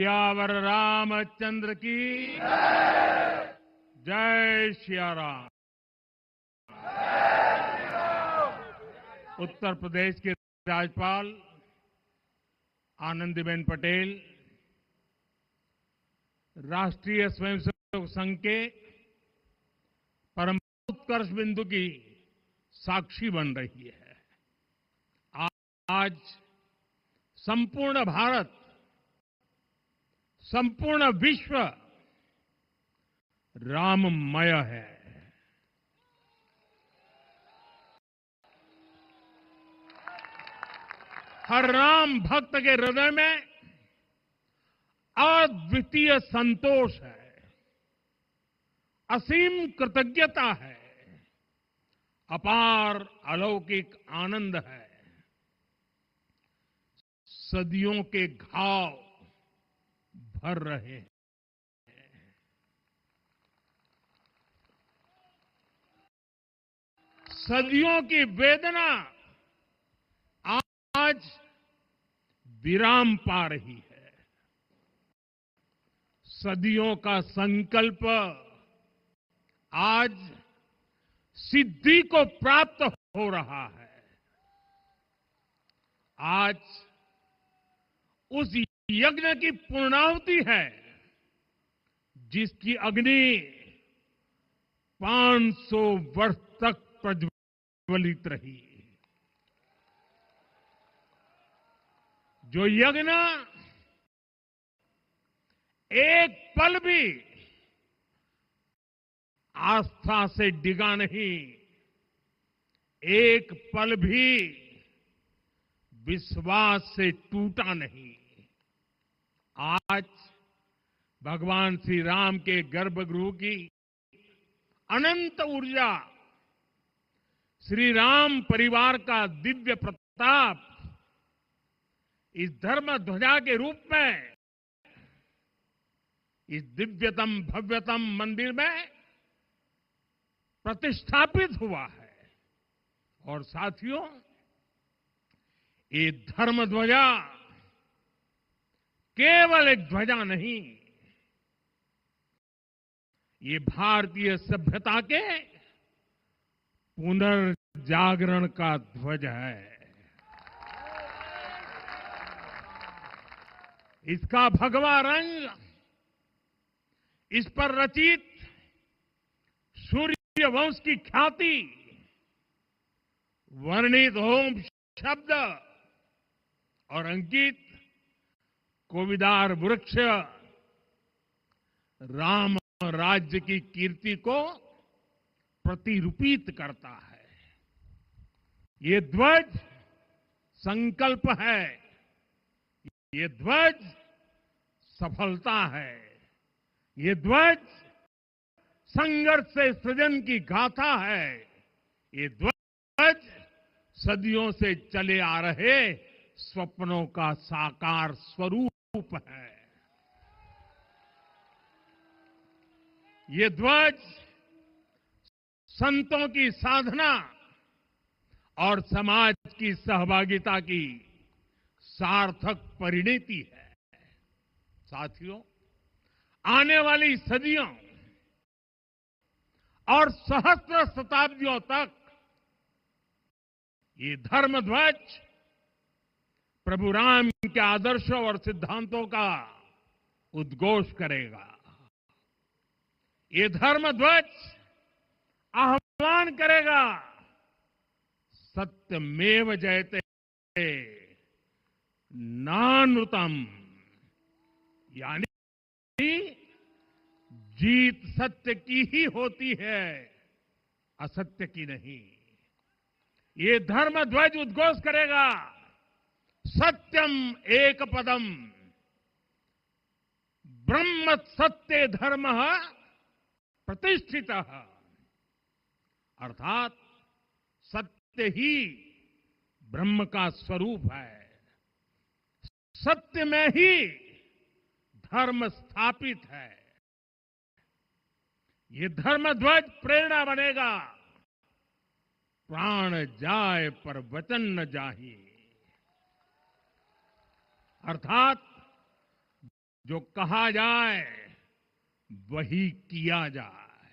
सियावर रामचंद्र की जय सिया राम। उत्तर प्रदेश की राज्यपाल आनंदीबेन पटेल राष्ट्रीय स्वयंसेवक संघ के परम उत्कर्ष बिंदु की साक्षी बन रही है। आज संपूर्ण भारत, संपूर्ण विश्व राममय है। हर राम भक्त के हृदय में अद्वितीय संतोष है, असीम कृतज्ञता है, अपार अलौकिक आनंद है। सदियों के घाव भर रहे हैं। सदियों की वेदना आज विराम पा रही है। सदियों का संकल्प आज सिद्धि को प्राप्त हो रहा है। आज उस यज्ञ की पूर्णाहुति है जिसकी अग्नि 500 वर्ष तक प्रज्वलित रही। जो यज्ञ एक पल भी आस्था से डिगा नहीं, एक पल भी विश्वास से टूटा नहीं। आज भगवान श्री राम के गर्भगृह की अनंत ऊर्जा, श्री राम परिवार का दिव्य प्रताप इस धर्म ध्वजा के रूप में इस दिव्यतम भव्यतम मंदिर में प्रतिष्ठापित हुआ है। और साथियों, ये धर्म ध्वजा केवल एक ध्वजा नहीं, ये भारतीय सभ्यता के पुनर्जागरण का ध्वज है। इसका भगवा रंग, इस पर रचित सूर्य वंश की ख्याति, वर्णित होम शब्द और अंकित कोविदार वृक्ष राम राज्य की कीर्ति को प्रतिरूपित करता है। ये ध्वज संकल्प है, ये ध्वज सफलता है, ये ध्वज संघर्ष से सृजन की गाथा है, ये ध्वज सदियों से चले आ रहे स्वप्नों का साकार स्वरूप है। ये ध्वज संतों की साधना और समाज की सहभागिता की सार्थक परिणति है। साथियों, आने वाली सदियों और सहस्त्र शताब्दियों तक ये धर्म ध्वज प्रभु राम के आदर्शों और सिद्धांतों का उद्घोष करेगा। ये धर्म ध्वज आह्वान करेगा, सत्यमेव जयते नानृतम, यानी जीत सत्य की ही होती है, असत्य की नहीं। ये धर्म ध्वज उद्घोष करेगा, सत्यम एक पदम ब्रह्म सत्य धर्म प्रतिष्ठित, अर्थात सत्य ही ब्रह्म का स्वरूप है। सत्य में ही धर्म स्थापित है। ये धर्म ध्वज प्रेरणा बनेगा, प्राण जाए पर वचन न जाही, अर्थात जो कहा जाए वही किया जाए,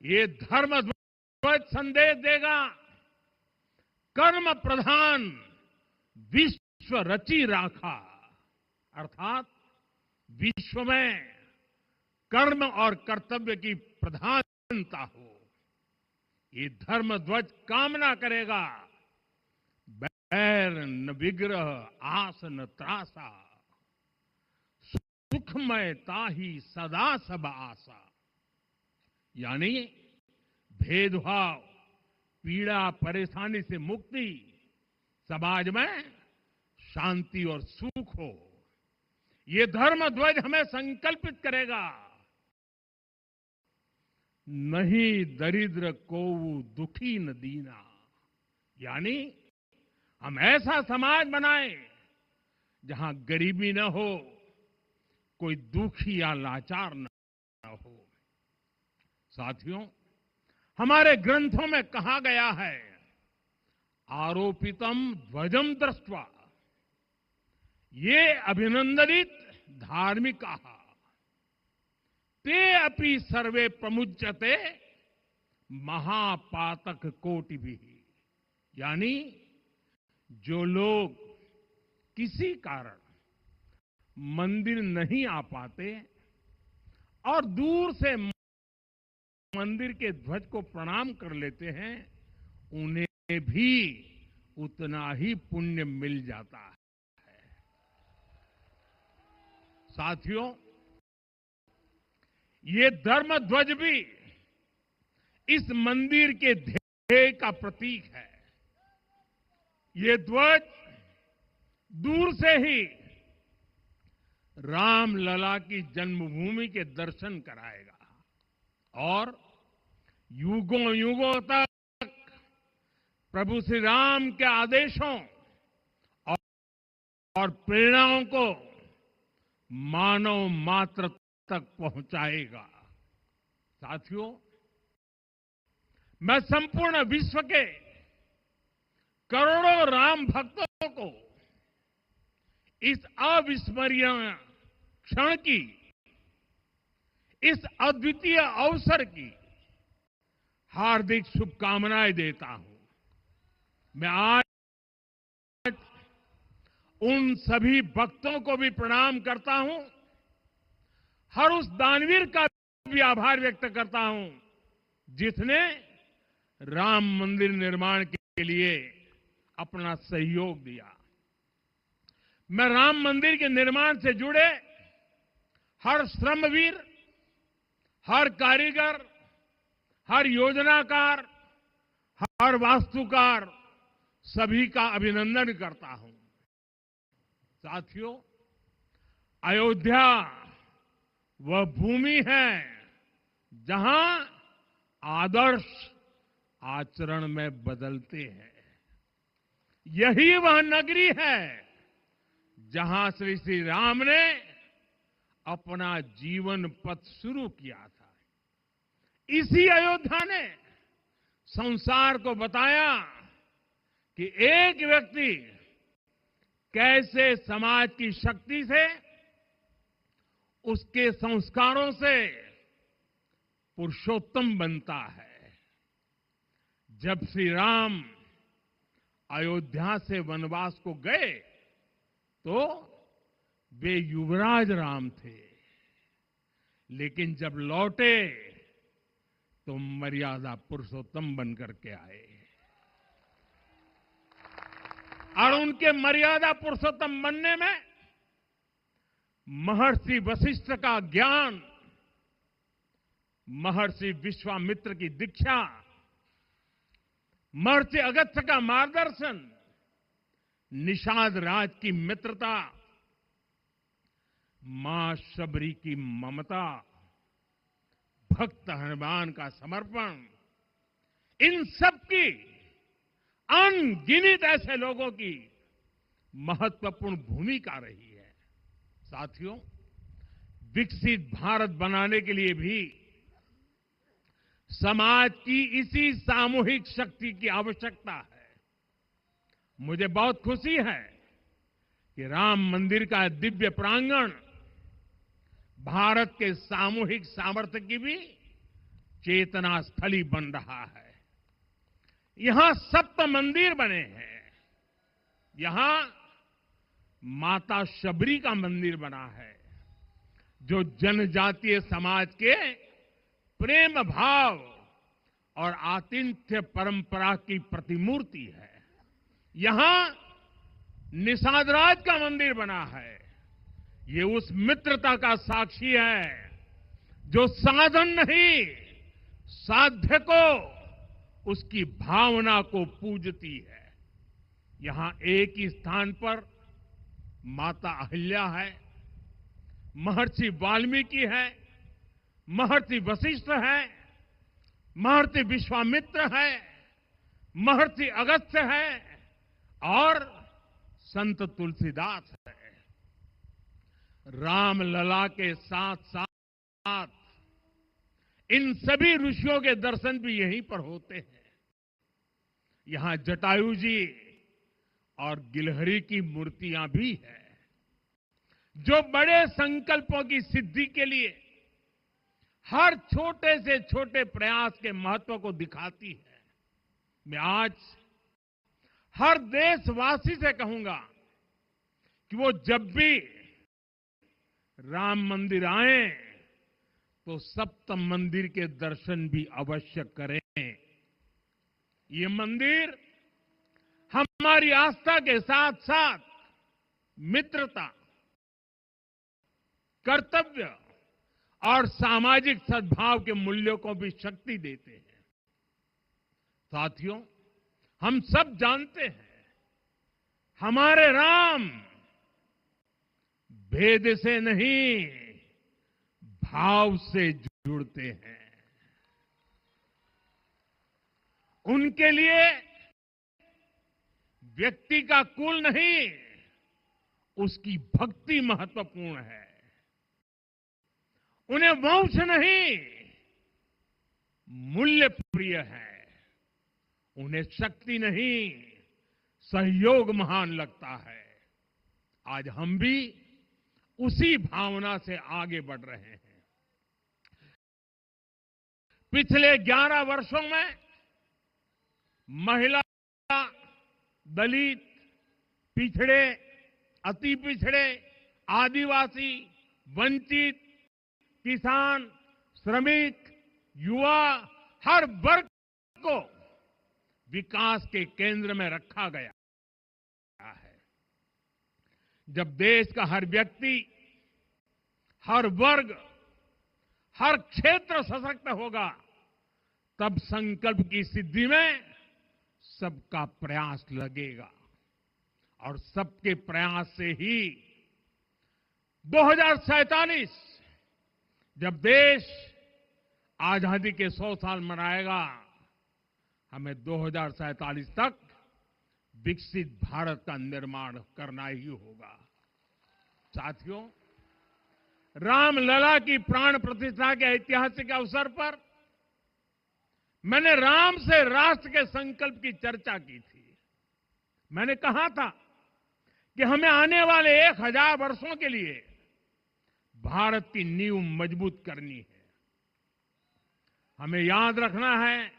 ये धर्म ध्वज संदेश देगा। कर्म प्रधान विश्व रची राखा, अर्थात विश्व में कर्म और कर्तव्य की प्रधानता हो, ये धर्म ध्वज कामना करेगा। बैर न विग्रह आस न त्रासा, सुखमय ताहि सदा सब आशा। यानी भेदभाव, पीड़ा, परेशानी से मुक्ति, समाज में शांति और सुख हो, ये धर्म ध्वज हमें संकल्पित करेगा। नहीं दरिद्र कोउ दुखी न दीना, यानी हम ऐसा समाज बनाएं जहां गरीबी न हो, कोई दुखी या लाचार न हो। साथियों, हमारे ग्रंथों में कहा गया है, आरोपितम ध्वजम दृष्ट्वा, ये अभिनंदनित धार्मिका ते अपि सर्वे प्रमुच्यते महापातक कोटि भी। यानी जो लोग किसी कारण मंदिर नहीं आ पाते और दूर से मंदिर के ध्वज को प्रणाम कर लेते हैं, उन्हें भी उतना ही पुण्य मिल जाता है। साथियों, ये धर्म ध्वज भी इस मंदिर के ध्येय का प्रतीक है। ये ध्वज दूर से ही राम लला की जन्मभूमि के दर्शन कराएगा और युगों युगों तक प्रभु श्री राम के आदेशों और प्रेरणाओं को मानव मात्र तक पहुंचाएगा। साथियों, मैं संपूर्ण विश्व के करोड़ों राम भक्तों को इस अविस्मरणीय क्षण की, इस अद्वितीय अवसर की हार्दिक शुभकामनाएं देता हूं। मैं आज उन सभी भक्तों को भी प्रणाम करता हूं, हर उस दानवीर का भी आभार व्यक्त करता हूं जिसने राम मंदिर निर्माण के लिए अपना सहयोग दिया। मैं राम मंदिर के निर्माण से जुड़े हर श्रमवीर, हर कारीगर, हर योजनाकार, हर वास्तुकार, सभी का अभिनंदन करता हूं। साथियों, अयोध्या वह भूमि है जहां आदर्श आचरण में बदलते हैं। यही वह नगरी है जहां श्री राम ने अपना जीवन पथ शुरू किया था। इसी अयोध्या ने संसार को बताया कि एक व्यक्ति कैसे समाज की शक्ति से, उसके संस्कारों से पुरुषोत्तम बनता है। जब श्री राम अयोध्या से वनवास को गए तो वे युवराज राम थे, लेकिन जब लौटे तो मर्यादा पुरुषोत्तम बनकर के आए और उनके मर्यादा पुरुषोत्तम बनने में महर्षि वशिष्ठ का ज्ञान, महर्षि विश्वामित्र की दीक्षा, महर्षि अगस्त्य का मार्गदर्शन, निषाद राज की मित्रता, मां शबरी की ममता, भक्त हनुमान का समर्पण, इन सब की अनगिनत ऐसे लोगों की महत्वपूर्ण भूमिका रही है। साथियों, विकसित भारत बनाने के लिए भी समाज की इसी सामूहिक शक्ति की आवश्यकता है। मुझे बहुत खुशी है कि राम मंदिर का दिव्य प्रांगण भारत के सामूहिक सामर्थ्य की भी चेतना स्थली बन रहा है। यहां 7 मंदिर बने हैं। यहां माता शबरी का मंदिर बना है, जो जनजातीय समाज के प्रेम भाव और आतिथ्य परंपरा की प्रतिमूर्ति है। यहां निषादराज का मंदिर बना है। ये उस मित्रता का साक्षी है जो साधन नहीं, साध्य को, उसकी भावना को पूजती है। यहां एक ही स्थान पर माता अहिल्या है, महर्षि वाल्मीकि है, महर्षि वशिष्ठ है, महर्षि विश्वामित्र है, महर्षि अगस्त्य है और संत तुलसीदास है। रामलला के साथ साथ इन सभी ऋषियों के दर्शन भी यहीं पर होते हैं। यहां जटायु जी और गिलहरी की मूर्तियां भी है, जो बड़े संकल्पों की सिद्धि के लिए हर छोटे से छोटे प्रयास के महत्व को दिखाती है। मैं आज हर देशवासी से कहूंगा कि वो जब भी राम मंदिर आए तो सप्त मंदिर के दर्शन भी अवश्य करें। ये मंदिर हमारी आस्था के साथ साथ मित्रता, कर्तव्य और सामाजिक सद्भाव के मूल्यों को भी शक्ति देते हैं। साथियों, हम सब जानते हैं, हमारे राम भेद से नहीं, भाव से जुड़ते हैं। उनके लिए व्यक्ति का कुल नहीं, उसकी भक्ति महत्वपूर्ण है। उन्हें वंश नहीं, मूल्य प्रिय है। उन्हें शक्ति नहीं, सहयोग महान लगता है। आज हम भी उसी भावना से आगे बढ़ रहे हैं। पिछले 11 वर्षों में महिला, दलित, पिछड़े, अति पिछड़े, आदिवासी, वंचित, किसान, श्रमिक, युवा, हर वर्ग को विकास के केंद्र में रखा गया है। जब देश का हर व्यक्ति, हर वर्ग, हर क्षेत्र सशक्त होगा, तब संकल्प की सिद्धि में सबका प्रयास लगेगा। और सबके प्रयास से ही 2047 जब देश आजादी के 100 साल मनाएगा, हमें 2047 तक विकसित भारत का निर्माण करना ही होगा। साथियों, रामलला की प्राण प्रतिष्ठा के ऐतिहासिक अवसर पर मैंने राम से राष्ट्र के संकल्प की चर्चा की थी। मैंने कहा था कि हमें आने वाले 1000 वर्षों के लिए भारत की नींव मजबूत करनी है। हमें याद रखना है,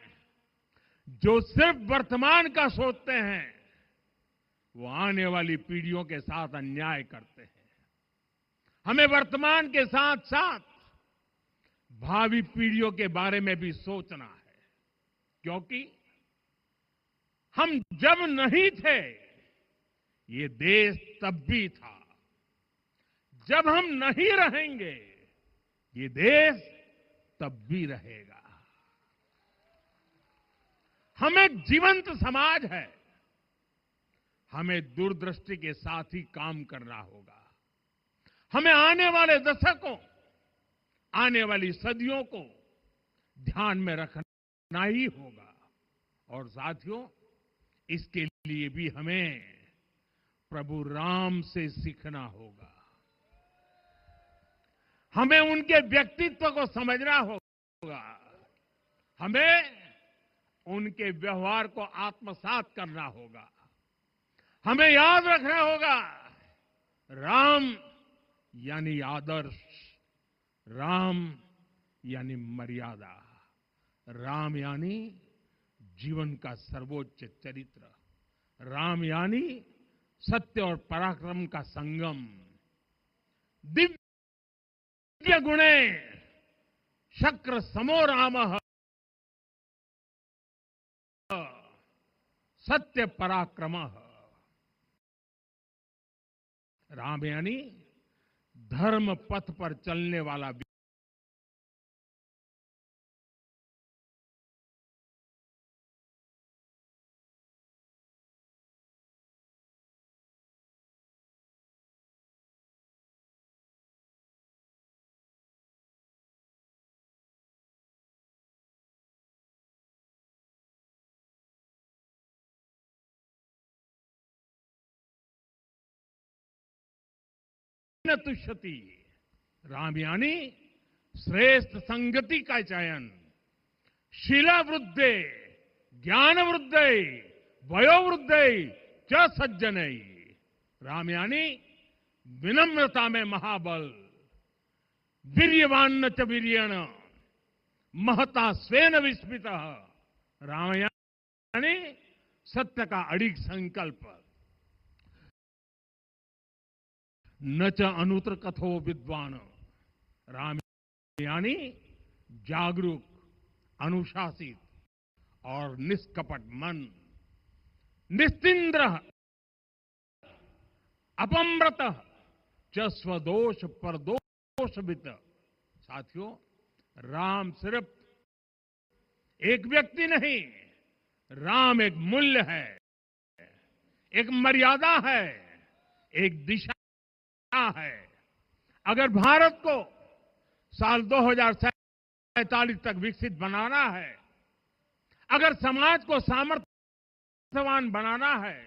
जो सिर्फ वर्तमान का सोचते हैं, वो आने वाली पीढ़ियों के साथ अन्याय करते हैं। हमें वर्तमान के साथ साथ भावी पीढ़ियों के बारे में भी सोचना है, क्योंकि हम जब नहीं थे, ये देश तब भी था। जब हम नहीं रहेंगे, ये देश तब भी रहेगा। हम एक जीवंत समाज है। हमें दूरदृष्टि के साथ ही काम करना होगा। हमें आने वाले दशकों, आने वाली सदियों को ध्यान में रखना ही होगा। और साथियों, इसके लिए भी हमें प्रभु राम से सीखना होगा। हमें उनके व्यक्तित्व को समझना होगा। हमें उनके व्यवहार को आत्मसात करना होगा। हमें याद रखना होगा, राम यानी आदर्श, राम यानी मर्यादा, राम यानी जीवन का सर्वोच्च चरित्र, राम यानी सत्य और पराक्रम का संगम, दिव्य गुणे शक्र समो रामः, सत्य पराक्रमः। राम यानी धर्म पथ पर चलने वाला न तुष्यति। राम यानी श्रेष्ठ संगति का चयन, शीला वृद्धे, ज्ञान वृद्धे, वयो वृद्धे च सज्जनै। राम यानी विनम्रता में महाबल, वीर्यवान न च वीर्यण, महता स्वेन विस्मितः। राम यानी सत्य का अडिग संकल्प, न च अनुत्र कथो विद्वान। राम यानी जागरूक, अनुशासित और निष्कपट मन, निस्तिंद्र अपम्रत च स्वदोष परदोषवित। साथियों, राम सिर्फ एक व्यक्ति नहीं, राम एक मूल्य है, एक मर्यादा है, एक दिशा है। अगर भारत को साल 2047 तक विकसित बनाना है, अगर समाज को सामर्थ्यवान बनाना है,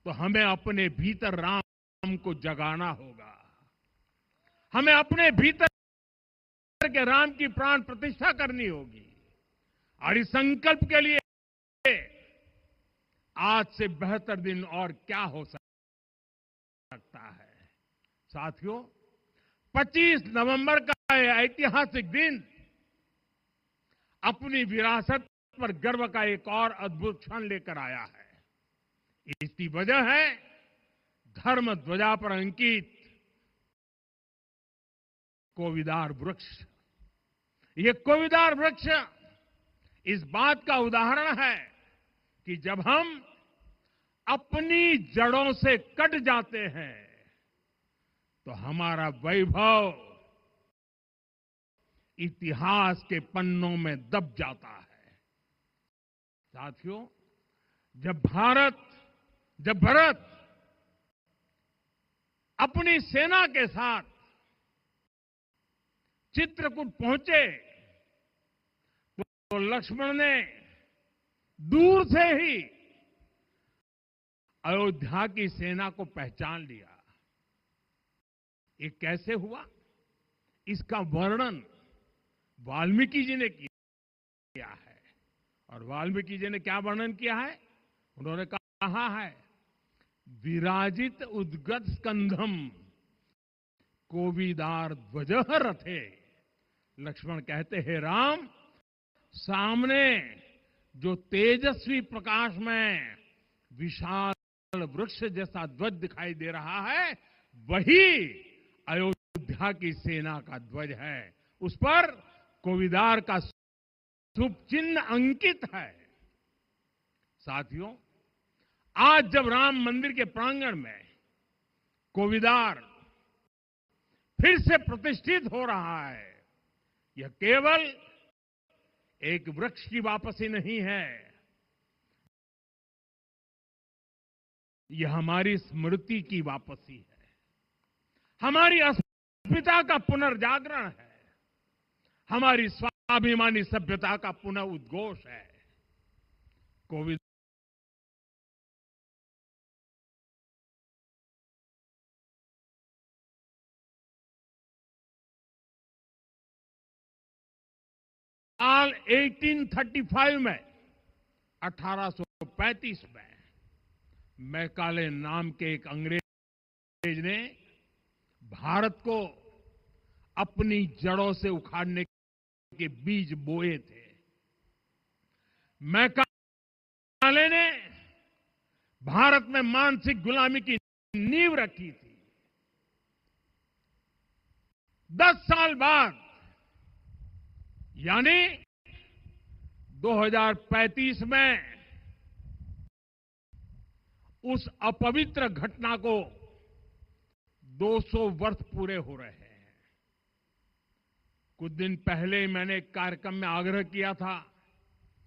तो हमें अपने भीतर राम को जगाना होगा। हमें अपने भीतर के राम की प्राण प्रतिष्ठा करनी होगी। और इस संकल्प के लिए आज से बेहतर दिन और क्या हो सकता है। साथियों, 25 नवंबर का यह ऐतिहासिक दिन अपनी विरासत पर गर्व का एक और अद्भुत क्षण लेकर आया है। इसकी वजह है धर्म ध्वजा पर अंकित कोविदार वृक्ष। ये कोविदार वृक्ष इस बात का उदाहरण है कि जब हम अपनी जड़ों से कट जाते हैं तो हमारा वैभव इतिहास के पन्नों में दब जाता है। साथियों, जब भरत अपनी सेना के साथ चित्रकूट पहुंचे तो लक्ष्मण ने दूर से ही अयोध्या की सेना को पहचान लिया। ये कैसे हुआ, इसका वर्णन वाल्मीकि जी ने किया है। और वाल्मीकि जी ने क्या वर्णन किया है? उन्होंने कहा है, विराजित उद्गत स्कंधम कोविदार ध्वजः रथे। लक्ष्मण कहते हैं, राम, सामने जो तेजस्वी प्रकाश में विशाल वृक्ष जैसा ध्वज दिखाई दे रहा है, वही अयोध्या की सेना का ध्वज है। उस पर कोविदार का शुभ चिन्ह अंकित है। साथियों, आज जब राम मंदिर के प्रांगण में कोविदार फिर से प्रतिष्ठित हो रहा है, यह केवल एक वृक्ष की वापसी नहीं है, यह हमारी स्मृति की वापसी है, हमारी अस्मिता का पुनर्जागरण है, हमारी स्वाभिमानी सभ्यता का पुनः उद्घोष है। कोविद साल 1835 में 1835 में मैकाले नाम के एक अंग्रेज ने भारत को अपनी जड़ों से उखाड़ने के बीज बोए थे। मैकाले ने भारत में मानसिक गुलामी की नींव रखी थी। 10 साल बाद यानी 2035 में उस अपवित्र घटना को 200 वर्ष पूरे हो रहे हैं। कुछ दिन पहले मैंने एक कार्यक्रम में आग्रह किया था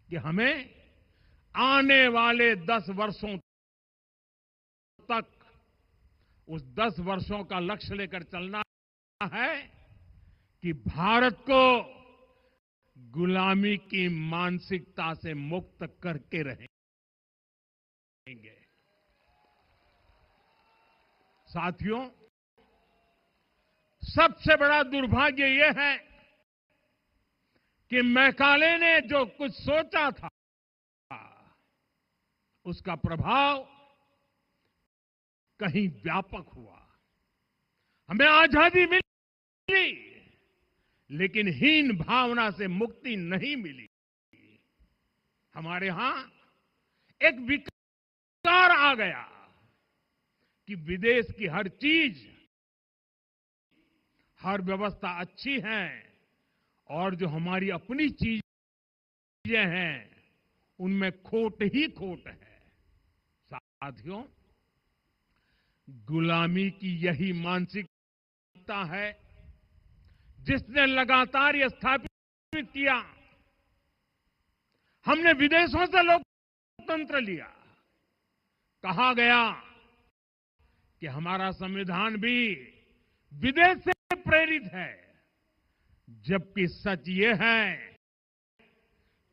कि हमें आने वाले 10 वर्षों तक उस 10 वर्षों का लक्ष्य लेकर चलना है कि भारत को गुलामी की मानसिकता से मुक्त करके रहेंगे। साथियों, सबसे बड़ा दुर्भाग्य यह है कि मैकाले ने जो कुछ सोचा था उसका प्रभाव कहीं व्यापक हुआ। हमें आजादी मिली लेकिन हीन भावना से मुक्ति नहीं मिली। हमारे यहां एक विकार आ गया कि विदेश की हर चीज, हर व्यवस्था अच्छी है और जो हमारी अपनी चीजें हैं उनमें खोट ही खोट है। साथियों, गुलामी की यही मानसिकता है जिसने लगातार यह स्थापित किया हमने विदेशों से लोकतंत्र लिया। कहा गया कि हमारा संविधान भी विदेश से प्रेरित है, जबकि सच ये है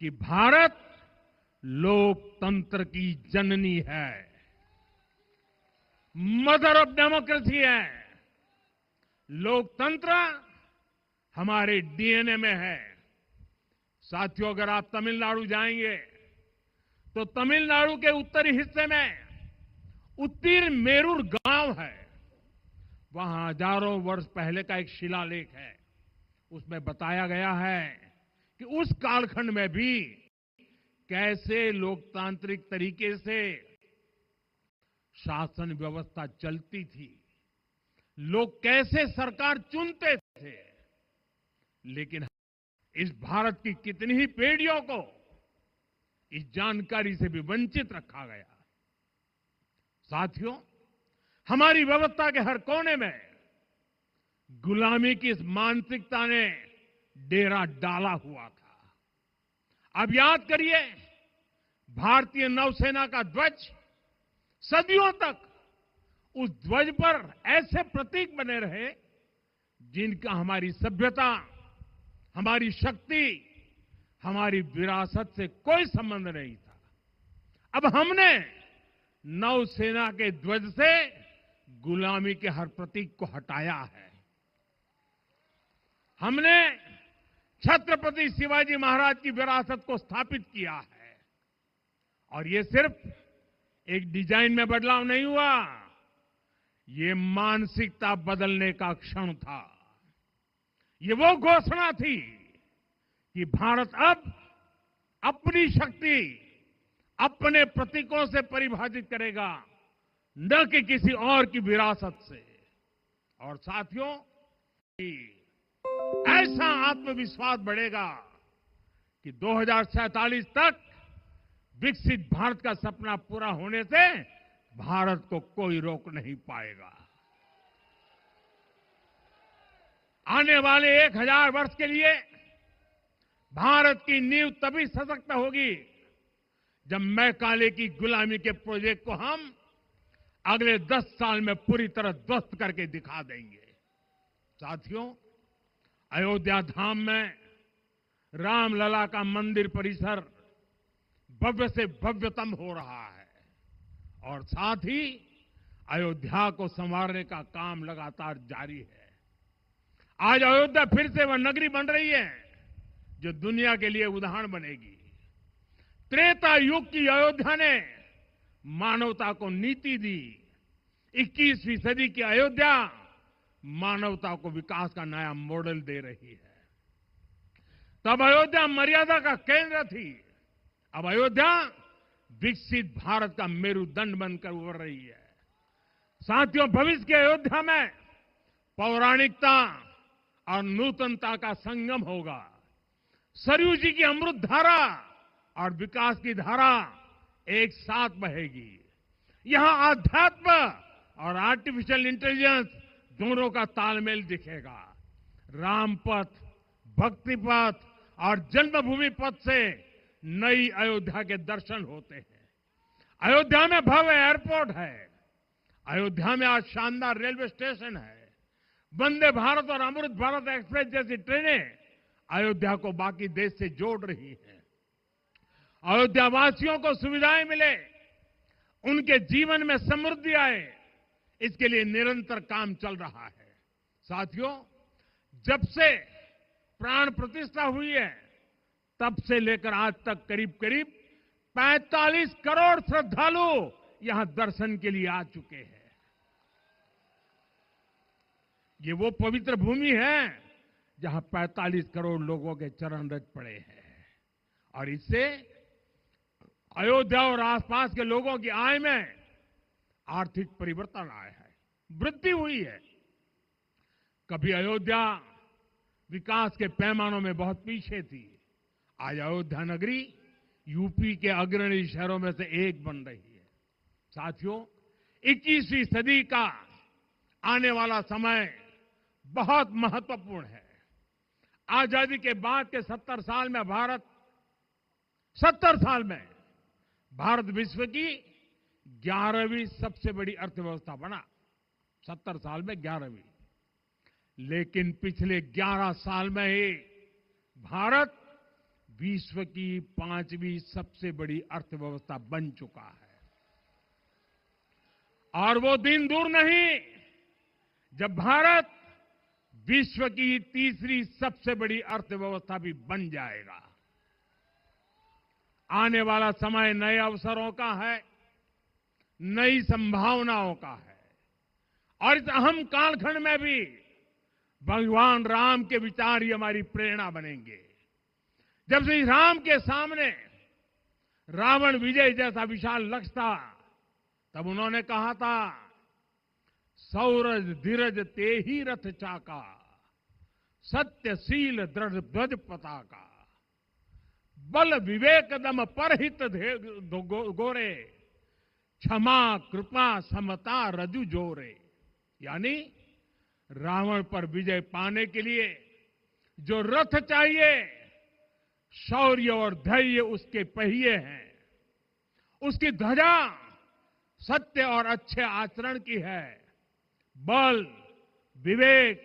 कि भारत लोकतंत्र की जननी है, मदर ऑफ डेमोक्रेसी है। लोकतंत्र हमारे डीएनए में है। साथियों, अगर आप तमिलनाडु जाएंगे तो तमिलनाडु के उत्तरी हिस्से में उत्तिरमेरूर गांव है। वहां हजारों वर्ष पहले का एक शिलालेख है। उसमें बताया गया है कि उस कालखंड में भी कैसे लोकतांत्रिक तरीके से शासन व्यवस्था चलती थी, लोग कैसे सरकार चुनते थे। लेकिन इस भारत की कितनी ही पीढ़ियों को इस जानकारी से भी वंचित रखा गया। साथियों, हमारी व्यवस्था के हर कोने में गुलामी की इस मानसिकता ने डेरा डाला हुआ था। अब याद करिए, भारतीय नौसेना का ध्वज सदियों तक उस ध्वज पर ऐसे प्रतीक बने रहे जिनका हमारी सभ्यता, हमारी शक्ति, हमारी विरासत से कोई संबंध नहीं था। अब हमने नौसेना के ध्वज से गुलामी के हर प्रतीक को हटाया है। हमने छत्रपति शिवाजी महाराज की विरासत को स्थापित किया है। और ये सिर्फ एक डिजाइन में बदलाव नहीं हुआ, ये मानसिकता बदलने का क्षण था। ये वो घोषणा थी कि भारत अब अपनी शक्ति अपने प्रतीकों से परिभाषित करेगा, न कि किसी और की विरासत से। और साथियों, ऐसा आत्मविश्वास बढ़ेगा कि 2047 तक विकसित भारत का सपना पूरा होने से भारत को कोई रोक नहीं पाएगा। आने वाले 1000 वर्ष के लिए भारत की नींव तभी सशक्त होगी जब मैकाले की गुलामी के प्रोजेक्ट को हम अगले 10 साल में पूरी तरह ध्वस्त करके दिखा देंगे। साथियों, अयोध्या धाम में रामलला का मंदिर परिसर भव्य से भव्यतम हो रहा है और साथ ही अयोध्या को संवारने का काम लगातार जारी है। आज अयोध्या फिर से वह नगरी बन रही है जो दुनिया के लिए उदाहरण बनेगी। त्रेता युग की अयोध्या ने मानवता को नीति दी। 21वीं सदी की अयोध्या मानवता को विकास का नया मॉडल दे रही है। तब अयोध्या मर्यादा का केंद्र थी, अब अयोध्या विकसित भारत का मेरुदंड बनकर उभर रही है। साथियों, भविष्य की अयोध्या में पौराणिकता और नूतनता का संगम होगा। सरयू जी की अमृत धारा और विकास की धारा एक साथ बहेगी। यहां आध्यात्म और आर्टिफिशियल इंटेलिजेंस दोनों का तालमेल दिखेगा। राम पथ, भक्ति पथ और जन्मभूमि पथ से नई अयोध्या के दर्शन होते हैं। अयोध्या में भव्य एयरपोर्ट है। अयोध्या में आज शानदार रेलवे स्टेशन है। वंदे भारत और अमृत भारत एक्सप्रेस जैसी ट्रेनें अयोध्या को बाकी देश से जोड़ रही हैं। अयोध्या वासियों को सुविधाएं मिले, उनके जीवन में समृद्धि आए, इसके लिए निरंतर काम चल रहा है। साथियों, जब से प्राण प्रतिष्ठा हुई है, तब से लेकर आज तक करीब करीब 45 करोड़ श्रद्धालु यहां दर्शन के लिए आ चुके हैं। ये वो पवित्र भूमि है जहां 45 करोड़ लोगों के चरण रज पड़े हैं और इससे अयोध्या और आसपास के लोगों की आय में आर्थिक परिवर्तन आया है, वृद्धि हुई है। कभी अयोध्या विकास के पैमानों में बहुत पीछे थी। आज अयोध्या नगरी यूपी के अग्रणी शहरों में से एक बन रही है। साथियों, 21वीं सदी का आने वाला समय बहुत महत्वपूर्ण है। आजादी के बाद के 70 साल में भारत विश्व की 11वीं सबसे बड़ी अर्थव्यवस्था बना। 70 साल में 11वीं। लेकिन पिछले 11 साल में ही भारत विश्व की 5वीं सबसे बड़ी अर्थव्यवस्था बन चुका है। और वो दिन दूर नहीं जब भारत विश्व की 3री सबसे बड़ी अर्थव्यवस्था भी बन जाएगा। आने वाला समय नए अवसरों का है, नई संभावनाओं का है। और इस अहम कालखंड में भी भगवान राम के विचार ही हमारी प्रेरणा बनेंगे। जब श्री राम के सामने रावण विजय जैसा विशाल लक्ष्य था, तब उन्होंने कहा था, सौरज धीरज ते ही रथ चाका, सत्यशील दृढ़ ध्वज पताका, बल विवेक दम परहित गोरे, क्षमा कृपा समता रजु जोरे। यानी रावण पर विजय पाने के लिए जो रथ चाहिए, शौर्य और धैर्य उसके पहिए हैं, उसकी ध्वजा सत्य और अच्छे आचरण की है, बल, विवेक,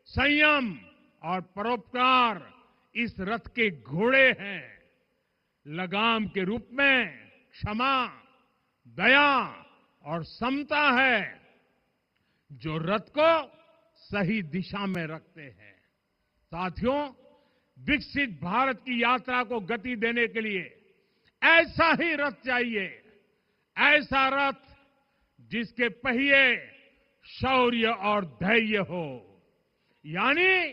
संयम और परोपकार इस रथ के घोड़े हैं। लगाम के रूप में क्षमा, दया और समता है जो रथ को सही दिशा में रखते हैं। साथियों, विकसित भारत की यात्रा को गति देने के लिए ऐसा ही रथ चाहिए, ऐसा रथ जिसके पहिए शौर्य और धैर्य हो, यानी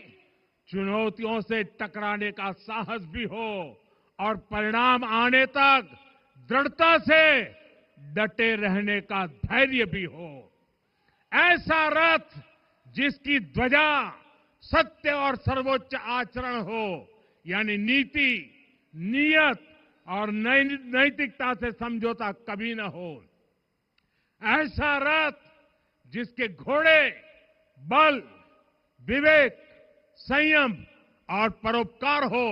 चुनौतियों से टकराने का साहस भी हो और परिणाम आने तक दृढ़ता से डटे रहने का धैर्य भी हो। ऐसा रथ जिसकी ध्वजा सत्य और सर्वोच्च आचरण हो, यानी नीति, नियत और नैतिकता से समझौता कभी न हो। ऐसा रथ जिसके घोड़े बल, विवेक, संयम और परोपकार हो,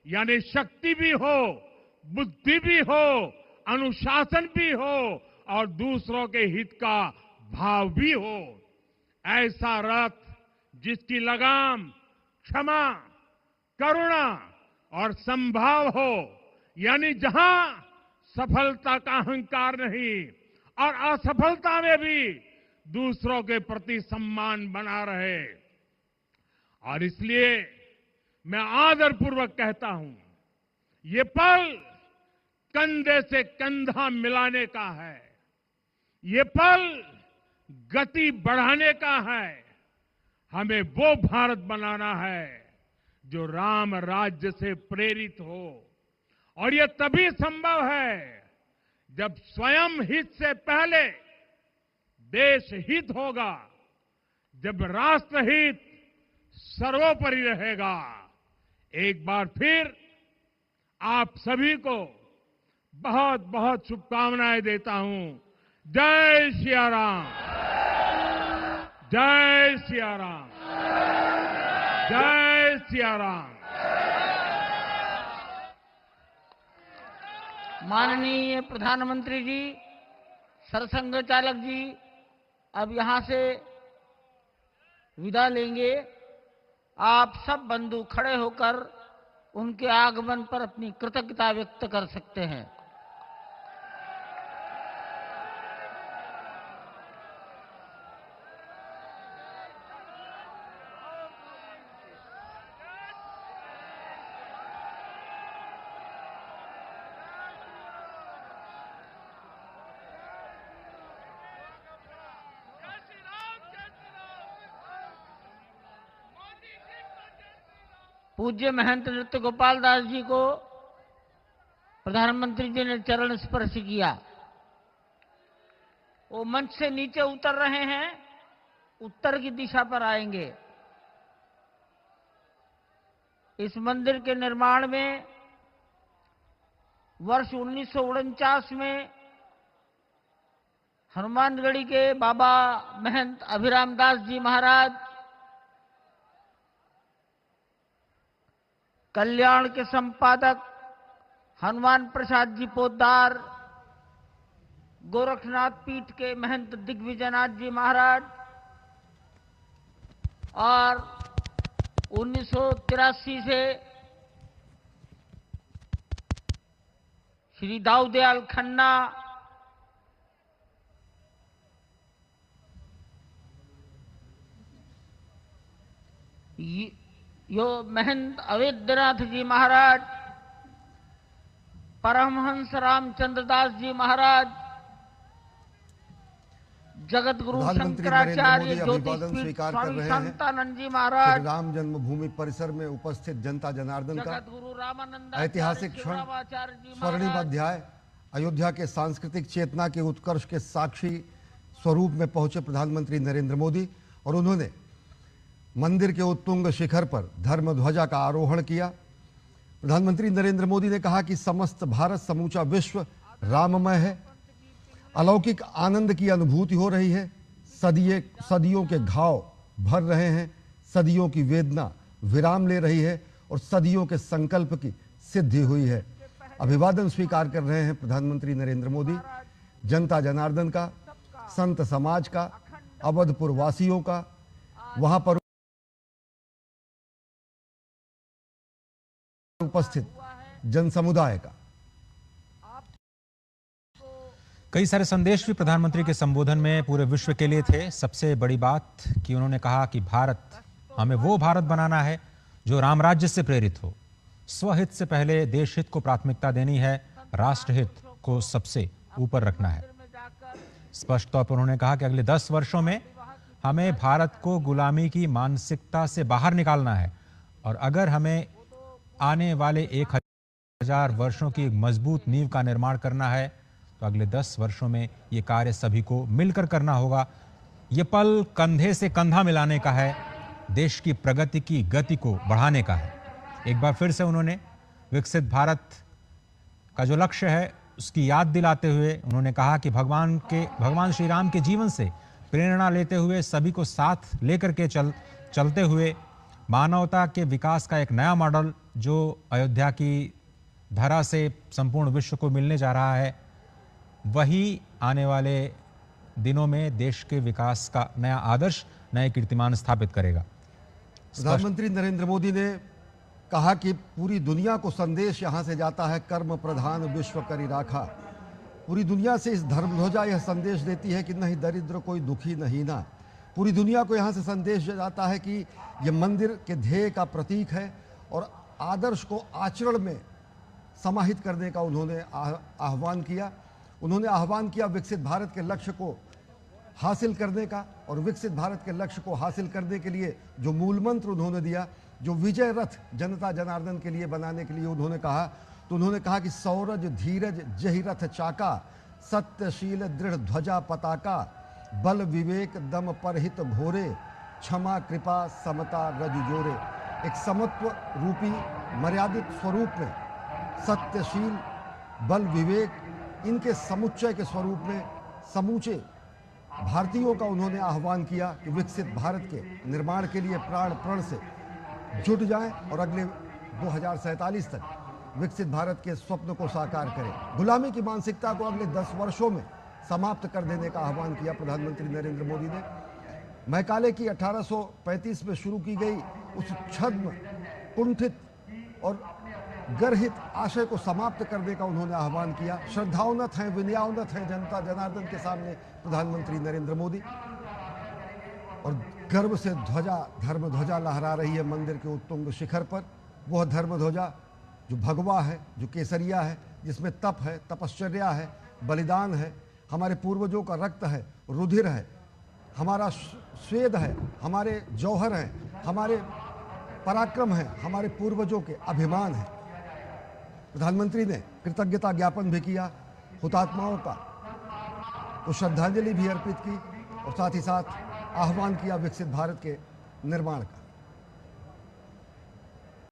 यानी शक्ति भी हो, बुद्धि भी हो, अनुशासन भी हो और दूसरों के हित का भाव भी हो। ऐसा रथ जिसकी लगाम क्षमा, करुणा और संभाव हो, यानी जहां सफलता का अहंकार नहीं और असफलता में भी दूसरों के प्रति सम्मान बना रहे। और इसलिए मैं आदरपूर्वक कहता हूं, ये पल कंधे से कंधा मिलाने का है, ये पल गति बढ़ाने का है, हमें वो भारत बनाना है जो राम राज्य से प्रेरित हो, और ये तभी संभव है जब स्वयं हित से पहले देश हित होगा, जब राष्ट्रहित सर्वोपरि रहेगा। एक बार फिर आप सभी को बहुत बहुत शुभकामनाएं देता हूं। जय सिया राम, जय सिया राम, जय सिया राम। माननीय प्रधानमंत्री जी, सरसंघ चालक जी अब यहां से विदा लेंगे। आप सब बंधु खड़े होकर उनके आगमन पर अपनी कृतज्ञता व्यक्त कर सकते हैं। पूज्य महंत नृत्य गोपाल दास जी को प्रधानमंत्री जी ने चरण स्पर्श किया। वो मंच से नीचे उतर रहे हैं, उत्तर की दिशा पर आएंगे। इस मंदिर के निर्माण में वर्ष 1949 में हनुमानगढ़ी के बाबा महंत अभिराम दास जी महाराज, कल्याण के संपादक हनुमान प्रसाद जी पोद्दार, गोरखनाथ पीठ के महंत दिग्विजयनाथ जी महाराज और 1983 से श्री दाऊदयाल खन्ना, यो महंत अवेद्यनाथ जी महाराज, परमहंस रामचंद्र दास जी महाराज, जगत गुरु शंकराचार्य ज्योतिष स्वामी संतानंद जी महाराज, राम जन्मभूमि परिसर में उपस्थित जनता जनार्दन का जगत गुरु रामानंद ऐतिहासिक क्षण, स्वर्णिम अध्याय, अयोध्या के सांस्कृतिक चेतना के उत्कर्ष के साक्षी स्वरूप में पहुंचे प्रधानमंत्री नरेंद्र मोदी, और उन्होंने मंदिर के उत्तुंग शिखर पर धर्म ध्वजा का आरोहण किया। प्रधानमंत्री नरेंद्र मोदी ने कहा कि समस्त भारत, समूचा विश्व राममय है। अलौकिक आनंद की अनुभूति हो रही है। सदियों के घाव भर रहे हैं, सदियों की वेदना विराम ले रही है और सदियों के संकल्प की सिद्धि हुई है। अभिवादन स्वीकार कर रहे हैं प्रधानमंत्री नरेंद्र मोदी जनता जनार्दन का, संत समाज का, अवधपुर वासियों का, वहां पर उपस्थित जन समुदाय का। कई सारे संदेश भी प्रधानमंत्री के संबोधन में पूरे विश्व के लिए थे। सबसे बड़ी बात कि उन्होंने कहा कि भारत, हमें वो भारत बनाना है जो राम राज्य से प्रेरित हो, स्वहित से पहले देश हित को प्राथमिकता देनी है, राष्ट्रहित को सबसे ऊपर रखना है। स्पष्ट तौर पर उन्होंने कहा कि अगले 10 वर्षों में हमें भारत को गुलामी की मानसिकता से बाहर निकालना है, और अगर हमें आने वाले 1000 वर्षों की एक मजबूत नींव का निर्माण करना है तो अगले 10 वर्षों में ये कार्य सभी को मिलकर करना होगा। ये पल कंधे से कंधा मिलाने का है, देश की प्रगति की गति को बढ़ाने का है। एक बार फिर से उन्होंने विकसित भारत का जो लक्ष्य है उसकी याद दिलाते हुए उन्होंने कहा कि भगवान श्री राम के जीवन से प्रेरणा लेते हुए, सभी को साथ लेकर के चलते हुए मानवता के विकास का एक नया मॉडल जो अयोध्या की धरा से संपूर्ण विश्व को मिलने जा रहा है, वही आने वाले दिनों में देश के विकास का नया आदर्श, नए कीर्तिमान स्थापित करेगा। प्रधानमंत्री नरेंद्र मोदी ने कहा कि पूरी दुनिया को संदेश यहां से जाता है, कर्म प्रधान विश्व करी राखा। पूरी दुनिया से इस धर्म ध्वजा यह संदेश देती है कि नहीं दरिद्र कोई दुखी नहीं ना। पूरी दुनिया को यहां से संदेश जाता है कि यह मंदिर के ध्येय का प्रतीक है और आदर्श को आचरण में समाहित करने का उन्होंने आह्वान किया। उन्होंने आह्वान किया विकसित भारत के लक्ष्य को हासिल करने का और विकसित भारत के लक्ष्य को हासिल करने के लिए जो मूल मंत्र उन्होंने दिया, जो विजय रथ जनता जनार्दन के लिए बनाने के लिए उन्होंने कहा, तो उन्होंने कहा कि सौरज धीरज जहि रथ चाका, सत्यशील दृढ़ ध्वजा पताका, बल विवेक दम परहित घोरे, क्षमा कृपा समता रज जोरे। एक समत्व रूपी मर्यादित स्वरूप में सत्यशील, बल विवेक, इनके समुच्चय के स्वरूप में समूचे भारतीयों का उन्होंने आह्वान किया कि विकसित भारत के निर्माण के लिए प्राण प्रण से जुट जाएं और अगले 2047 तक विकसित भारत के स्वप्न को साकार करें। गुलामी की मानसिकता को अगले 10 वर्षों में समाप्त कर देने का आह्वान किया प्रधानमंत्री नरेंद्र मोदी ने। मैकाले की 1835 में शुरू की गई उस छद्म, कुंठित और गर्हित आशय को समाप्त करने का उन्होंने आह्वान किया। श्रद्धाउन्नत हैं, विनयाउन्नत हैं जनता जनार्दन के सामने प्रधानमंत्री नरेंद्र मोदी, और गर्व से धर्म ध्वजा लहरा रही है मंदिर के उत्तुंग शिखर पर। वह धर्म ध्वजा जो भगवा है, जो केसरिया है, जिसमें तप है, तपश्चर्या है, बलिदान है, हमारे पूर्वजों का रक्त है, रुधिर है, हमारा स्वेद है, हमारे जौहर हैं, हमारे पराक्रम है, हमारे पूर्वजों के अभिमान है। प्रधानमंत्री ने कृतज्ञता ज्ञापन भी किया, हुतात्माओं का तो श्रद्धांजलि भी अर्पित की और साथ ही साथ आह्वान किया विकसित भारत के निर्माण का।